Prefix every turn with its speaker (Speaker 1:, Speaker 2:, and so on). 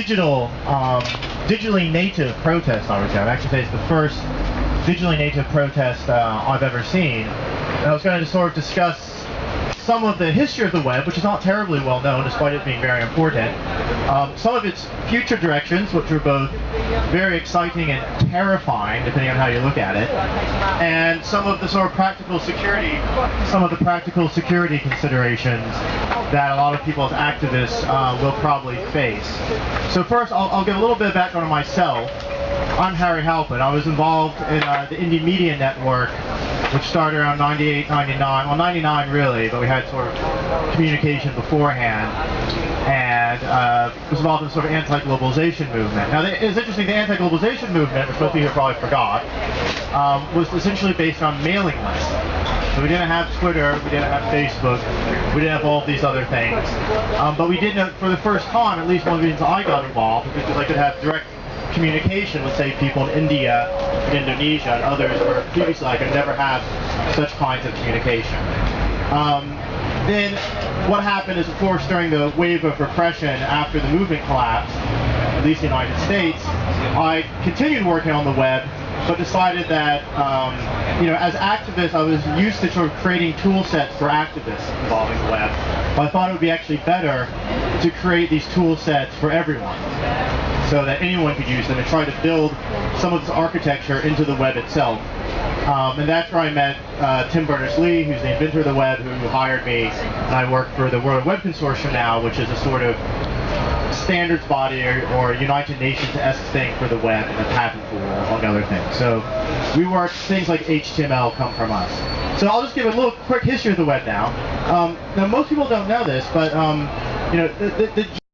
Speaker 1: digitally native protest, I would say. I'd actually say it's the first digitally native protest I've ever seen. And I was going to sort of discuss some of the history of the web, which is not terribly well known, despite it being very important. Some of its future directions, which are both very exciting and terrifying, depending on how you look at it, and some of the sort of practical security considerations that a lot of people as activists will probably face. So first, I'll give a little bit of background on myself. I'm Harry Halpin. I was involved in the Indie Media Network, which started around 98, 99, well 99 really, but we had sort of communication beforehand, and was involved in sort of anti-globalization movement. Now it's interesting, the anti-globalization movement, which most people probably forgot, was essentially based on mailing lists. So we didn't have Twitter, we didn't have Facebook, we didn't have all of these other things, but we did know for the first time, at least one of the reasons I got involved, was because I could have direct communication with, say, people in India, in Indonesia, and others where previously I could never have such kinds of communication. Then what happened is, of course, during the wave of repression after the movement collapsed, at least in the United States, I continued working on the web, but decided that, as activists, I was used to sort of creating tool sets for activists involving the web, but I thought it would be actually better to create these tool sets for everyone, so that anyone could use them, and try to build some of this architecture into the web itself. And that's where I met Tim Berners-Lee, who's the inventor of the web, who hired me, and I work for the World Web Consortium now, which is a sort of standards body or United Nations-esque thing for the web and the patent pool, among other things. So we work, things like HTML come from us. So I'll just give a little quick history of the web now. Now most people don't know this, but the